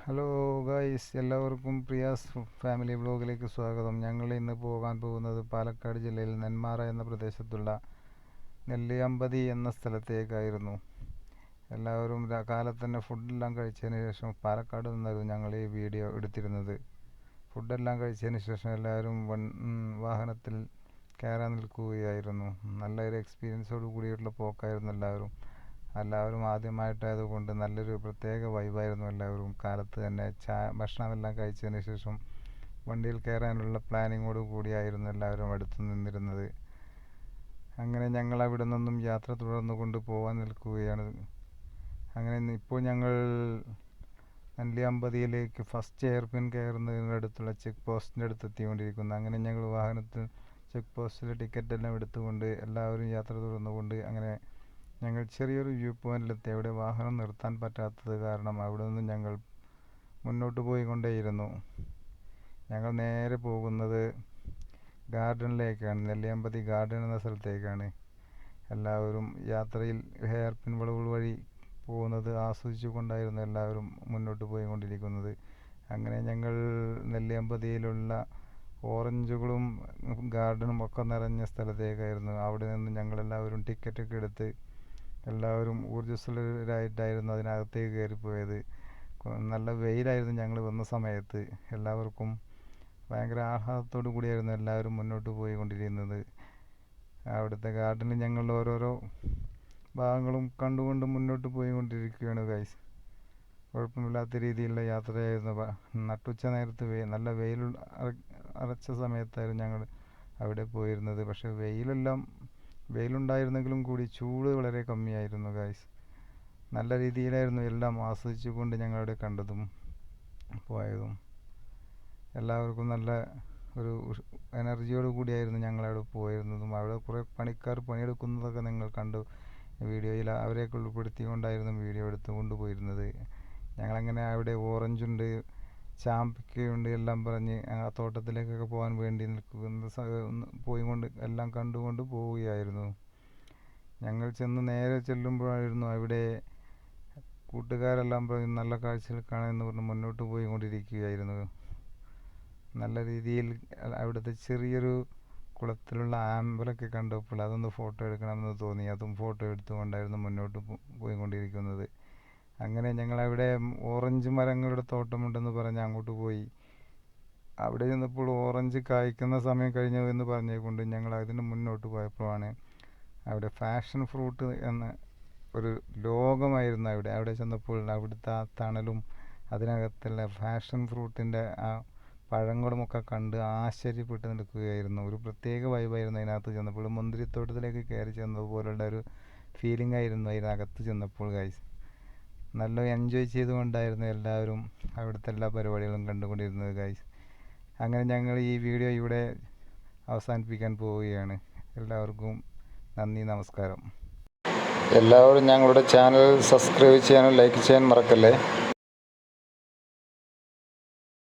Hello guys, എല്ലാവർക്കും Priya's family വ്ലോഗിലേക്ക് സ്വാഗതം. ഞങ്ങൾ ഇന്ന് പോകാൻ പോകുന്നത് പാലക്കാട് ജില്ലയിൽ നെന്മാറ എന്ന പ്രദേശത്തുള്ള നെല്ലിയമ്പതി എന്ന സ്ഥലത്തേക്കായിരുന്നു. എല്ലാവരും കാലത്ത് തന്നെ ഫുഡെല്ലാം കഴിച്ചതിന് ശേഷം പാലക്കാട് നിന്നായിരുന്നു ഞങ്ങൾ ഈ വീഡിയോ എടുത്തിരുന്നത്. ഫുഡെല്ലാം കഴിച്ചതിന് ശേഷം എല്ലാവരും വാഹനത്തിൽ കയറാൻ നിൽക്കുകയായിരുന്നു. നല്ലൊരു എക്സ്പീരിയൻസോട് കൂടിയിട്ടുള്ള പോക്കായിരുന്നു എല്ലാവരും ആദ്യമായിട്ടായതുകൊണ്ട് നല്ലൊരു പ്രത്യേക വൈബായിരുന്നു. എല്ലാവരും കാലത്ത് തന്നെ ഭക്ഷണമെല്ലാം കഴിച്ചതിന് ശേഷം വണ്ടിയിൽ കയറാനുള്ള പ്ലാനിങ്ങോട് കൂടിയായിരുന്നു എല്ലാവരും അടുത്ത് നിന്നിരുന്നത്. അങ്ങനെ ഞങ്ങൾ അവിടെ നിന്നും യാത്ര തുടർന്നു കൊണ്ട് പോകാൻ നിൽക്കുകയാണ്. അങ്ങനെ ഇപ്പോൾ ഞങ്ങൾ നെല്ലിയമ്പതിയിലേക്ക് ഫസ്റ്റ് എയർപിൻ കയറുന്നതിനടുത്തുള്ള ചെക്ക് പോസ്റ്റിൻ്റെ അടുത്ത് എത്തിക്കൊണ്ടിരിക്കുന്നു. അങ്ങനെ ഞങ്ങൾ വാഹനത്തിൽ ചെക്ക് പോസ്റ്റിലെ ടിക്കറ്റെല്ലാം എടുത്തുകൊണ്ട് എല്ലാവരും യാത്ര തുടർന്നുകൊണ്ട് അങ്ങനെ ഞങ്ങൾ ചെറിയൊരു വ്യൂ പോയിന്റിലെത്തി. അവിടെ വാഹനം നിർത്താൻ പറ്റാത്തത് കാരണം അവിടെ നിന്ന് ഞങ്ങൾ മുന്നോട്ട് പോയിക്കൊണ്ടേയിരുന്നു. ഞങ്ങൾ നേരെ പോകുന്നത് ഗാർഡനിലേക്കാണ്, നെല്ലിയമ്പതി ഗാർഡൻ എന്ന സ്ഥലത്തേക്കാണ്. എല്ലാവരും യാത്രയിൽ ഹെയർ പിൻ വളവുകൾ വഴി പോകുന്നത് ആസ്വദിച്ചു കൊണ്ടായിരുന്നു എല്ലാവരും മുന്നോട്ട് പോയിക്കൊണ്ടിരിക്കുന്നത്. അങ്ങനെ ഞങ്ങൾ നെല്ലിയമ്പതിയിലുള്ള ഓറഞ്ചുകളും ഗാർഡനും ഒക്കെ നിറഞ്ഞ സ്ഥലത്തേക്കായിരുന്നു. അവിടെ നിന്ന് ഞങ്ങളെല്ലാവരും ടിക്കറ്റൊക്കെ എടുത്ത് എല്ലാവരും ഊർജ്ജസ്വലരായിട്ടായിരുന്നു അതിനകത്തേക്ക് കയറിപ്പോയത്. നല്ല വെയിലായിരുന്നു ഞങ്ങൾ വന്ന സമയത്ത്. എല്ലാവർക്കും ഭയങ്കര ആഹ്ലാദത്തോടു കൂടിയായിരുന്നു എല്ലാവരും മുന്നോട്ട് പോയിക്കൊണ്ടിരുന്നത്. അവിടുത്തെ ഗാർഡനിൽ ഞങ്ങൾ ഓരോരോ ഭാഗങ്ങളും കണ്ടുകൊണ്ട് മുന്നോട്ട് പോയിക്കൊണ്ടിരിക്കുകയാണ് ഗൈസ്. കുഴപ്പമില്ലാത്ത രീതിയിലുള്ള യാത്രയായിരുന്നു. നട്ടുച്ച നേരത്ത് നല്ല വെയിൽ അറച്ച സമയത്തായിരുന്നു ഞങ്ങൾ അവിടെ പോയിരുന്നത്. പക്ഷേ വെയിലുണ്ടായിരുന്നെങ്കിലും കൂടി ചൂട് വളരെ കമ്മിയായിരുന്നു ഗൈസ്. നല്ല രീതിയിലായിരുന്നു എല്ലാം ആസ്വദിച്ചു കൊണ്ട് ഞങ്ങളവിടെ കണ്ടതും പോയതും. എല്ലാവർക്കും നല്ല ഒരു എനർജിയോട് കൂടിയായിരുന്നു ഞങ്ങളവിടെ പോയിരുന്നതും. അവിടെ കുറേ പണിക്കാർ പണിയെടുക്കുന്നതൊക്കെ നിങ്ങൾ കണ്ടു വീഡിയോയിൽ. അവരെയൊക്കെ ഉൾപ്പെടുത്തിക്കൊണ്ടായിരുന്നു വീഡിയോ എടുത്തുകൊണ്ട് പോയിരുന്നത്. ഞങ്ങളങ്ങനെ അവിടെ ഓറഞ്ചുണ്ട്, ചാമ്പക്കയുണ്ട് എല്ലാം പറഞ്ഞ് ആ തോട്ടത്തിലേക്കൊക്കെ പോകാൻ വേണ്ടി പോയിക്കൊണ്ട് എല്ലാം കണ്ടുകൊണ്ട് പോവുകയായിരുന്നു. ഞങ്ങൾ നേരെ ചെല്ലുമ്പോഴായിരുന്നു അവിടെ കൂട്ടുകാരെല്ലാം പറഞ്ഞ് നല്ല കാഴ്ചകൾ കാണാമെന്ന് പറഞ്ഞ് മുന്നോട്ട് പോയിക്കൊണ്ടിരിക്കുകയായിരുന്നു. നല്ല രീതിയിൽ അവിടുത്തെ ചെറിയൊരു കുളത്തിലുള്ള ആമ്പലൊക്കെ കണ്ടപ്പോൾ അതൊന്ന് ഫോട്ടോ എടുക്കണമെന്ന് തോന്നി. അതും ഫോട്ടോ എടുത്തുകൊണ്ടായിരുന്നു മുന്നോട്ട് പോയിക്കൊണ്ടിരിക്കുന്നത്. അങ്ങനെ ഞങ്ങളവിടെ ഓറഞ്ച് മരങ്ങളുടെ തോട്ടമുണ്ടെന്ന് പറഞ്ഞ് അങ്ങോട്ട് പോയി. അവിടെ ചെന്നപ്പോൾ ഓറഞ്ച് കായ്ക്കുന്ന സമയം കഴിഞ്ഞു എന്ന് പറഞ്ഞുകൊണ്ട് ഞങ്ങൾ അതിന് മുന്നോട്ട് പോയപ്പോഴാണ് അവിടെ ഫാഷൻ ഫ്രൂട്ട് എന്ന ഒരു ലോകമായിരുന്നു. അവിടെ ചെന്നപ്പോൾ അവിടുത്തെ ആ തണലും അതിനകത്തുള്ള ഫാഷൻ ഫ്രൂട്ടിൻ്റെ ആ പഴങ്ങളുമൊക്കെ കണ്ട് ആശ്ചര്യപ്പെട്ട് നിൽക്കുകയായിരുന്നു. ഒരു പ്രത്യേക വൈബായിരുന്നു അതിനകത്ത് ചെന്നപ്പോൾ. മുന്തിരിത്തോട്ടത്തിലേക്ക് കയറി ചെന്നതുപോലുള്ള ഒരു ഫീലിംഗ് ആയിരുന്നു അതിനകത്ത് ചെന്നപ്പോൾ ഗൈസ്. നല്ല എൻജോയ് ചെയ്തുകൊണ്ടായിരുന്നു എല്ലാവരും അവിടുത്തെ എല്ലാ പരിപാടികളും കണ്ടുകൊണ്ടിരുന്നത് ഗൈസ്. അങ്ങനെ ഞങ്ങൾ ഈ വീഡിയോ ഇവിടെ അവസാനിപ്പിക്കാൻ പോവുകയാണ്. എല്ലാവർക്കും നന്ദി, നമസ്കാരം. എല്ലാവരും ഞങ്ങളുടെ ചാനൽ സബ്സ്ക്രൈബ് ചെയ്യാനും ലൈക്ക് ചെയ്യാൻ മറക്കല്ലേ.